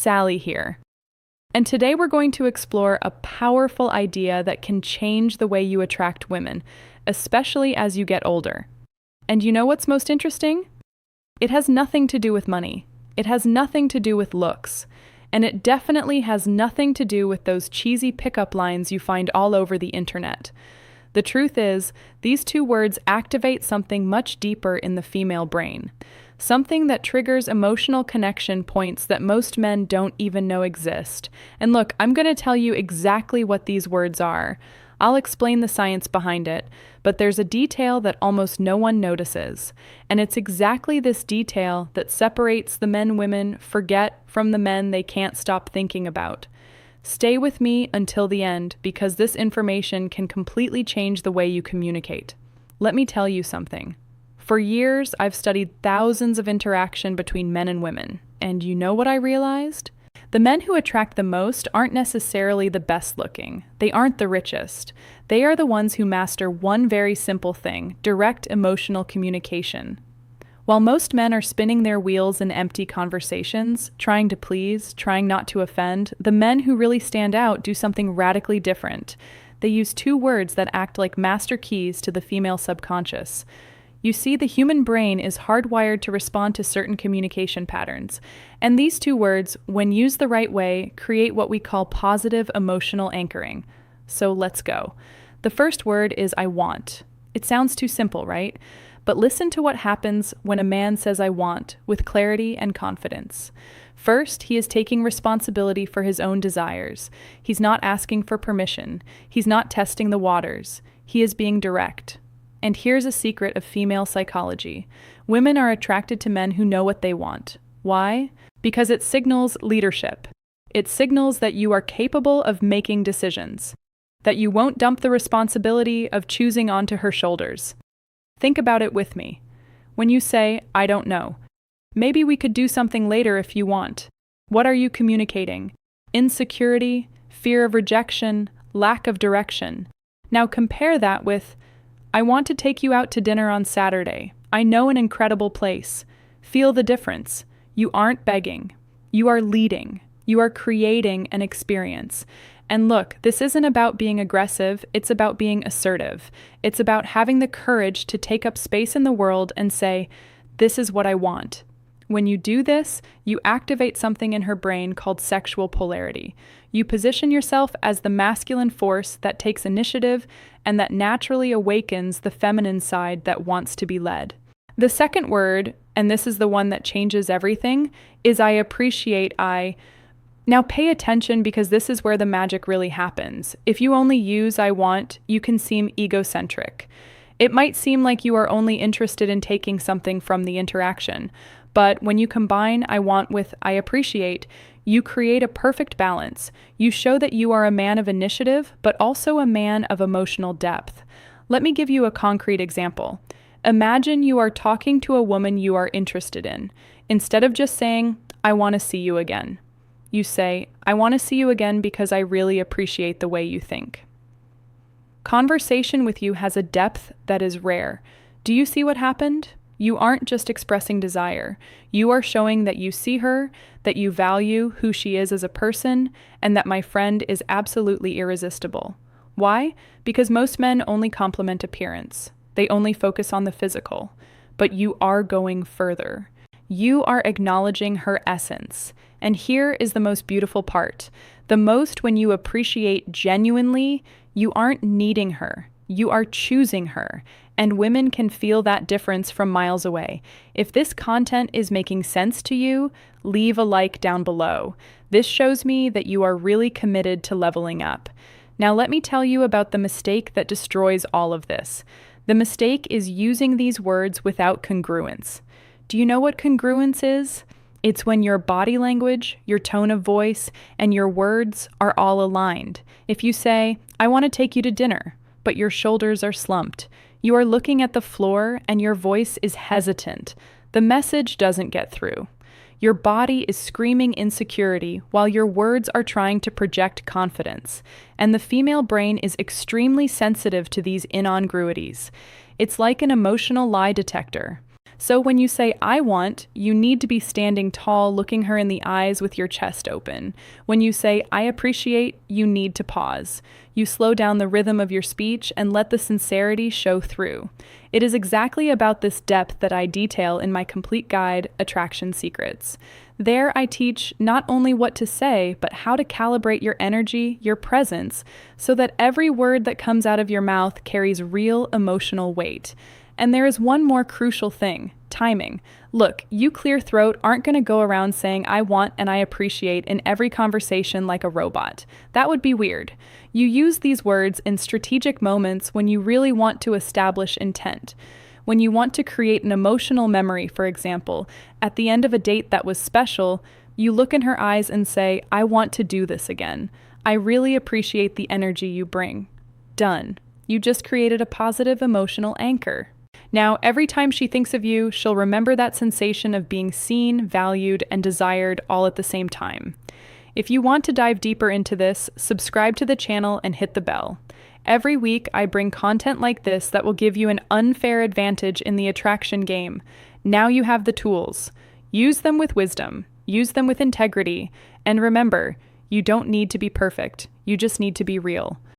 Sally here. And today we're going to explore a powerful idea that can change the way you attract women, especially as you get older. And you know what's most interesting? It has nothing to do with money. It has nothing to do with looks. And it definitely has nothing to do with those cheesy pickup lines you find all over the internet. The truth is, these two words activate something much deeper in the female brain. Something that triggers emotional connection points that most men don't even know exist. And look, I'm going to tell you exactly what these words are. I'll explain the science behind it, but there's a detail that almost no one notices. And it's exactly this detail that separates the men women forget from the men they can't stop thinking about. Stay with me until the end because this information can completely change the way you communicate. Let me tell you something. For years, I've studied thousands of interaction between men and women, and you know what I realized? The men who attract the most aren't necessarily the best looking. They aren't the richest. They are the ones who master one very simple thing: direct emotional communication. While most men are spinning their wheels in empty conversations, trying to please, trying not to offend, the men who really stand out do something radically different. They use two words that act like master keys to the female subconscious. You see, the human brain is hardwired to respond to certain communication patterns, and these two words, when used the right way, create what we call positive emotional anchoring. So let's go. The first word is I want. It sounds too simple, right? But listen to what happens when a man says I want with clarity and confidence. First, he is taking responsibility for his own desires. He's not asking for permission. He's not testing the waters. He is being direct. And here's a secret of female psychology. Women are attracted to men who know what they want. Why? Because it signals leadership. It signals that you are capable of making decisions, that you won't dump the responsibility of choosing onto her shoulders. Think about it with me. When you say, I don't know, maybe we could do something later if you want. What are you communicating? Insecurity, fear of rejection, lack of direction. Now compare that with, I want to take you out to dinner on Saturday. I know an incredible place. Feel the difference. You aren't begging. You are leading. You are creating an experience. And look, this isn't about being aggressive. It's about being assertive. It's about having the courage to take up space in the world and say, this is what I want. When you do this, you activate something in her brain called sexual polarity. You position yourself as the masculine force that takes initiative and that naturally awakens the feminine side that wants to be led. The second word, and this is the one that changes everything, is I appreciate. Now pay attention because this is where the magic really happens. If you only use I want, you can seem egocentric. It might seem like you are only interested in taking something from the interaction. But when you combine I want with I appreciate, you create a perfect balance. You show that you are a man of initiative, but also a man of emotional depth. Let me give you a concrete example. Imagine you are talking to a woman you are interested in. Instead of just saying, I want to see you again, you say, I want to see you again because I really appreciate the way you think. Conversation with you has a depth that is rare. Do you see what happened? You aren't just expressing desire. You are showing that you see her, that you value who she is as a person, and that my friend is absolutely irresistible. Why? Because most men only compliment appearance. They only focus on the physical. But you are going further. You are acknowledging her essence. And here is the most beautiful part. The most when you appreciate genuinely, you aren't needing her. You are choosing her. And women can feel that difference from miles away. If this content is making sense to you, leave a like down below. This shows me that you are really committed to leveling up. Now let me tell you about the mistake that destroys all of this. The mistake is using these words without congruence. Do you know what congruence is? It's when your body language, your tone of voice, and your words are all aligned. If you say, I want to take you to dinner, but your shoulders are slumped, you are looking at the floor and your voice is hesitant. The message doesn't get through. Your body is screaming insecurity while your words are trying to project confidence. And the female brain is extremely sensitive to these incongruities. It's like an emotional lie detector. So when you say, I want, you need to be standing tall, looking her in the eyes with your chest open. When you say, I appreciate, you need to pause. You slow down the rhythm of your speech and let the sincerity show through. It is exactly about this depth that I detail in my complete guide, Attraction Secrets. There, I teach not only what to say, but how to calibrate your energy, your presence, so that every word that comes out of your mouth carries real emotional weight. And there is one more crucial thing: timing. Look, you clear throat aren't going to go around saying I want and I appreciate in every conversation like a robot. That would be weird. You use these words in strategic moments when you really want to establish intent. When you want to create an emotional memory, for example, at the end of a date that was special, you look in her eyes and say, I want to do this again. I really appreciate the energy you bring. Done. You just created a positive emotional anchor. Now, every time she thinks of you, she'll remember that sensation of being seen, valued, and desired all at the same time. If you want to dive deeper into this, subscribe to the channel and hit the bell. Every week, I bring content like this that will give you an unfair advantage in the attraction game. Now you have the tools. Use them with wisdom. Use them with integrity. And remember, you don't need to be perfect. You just need to be real.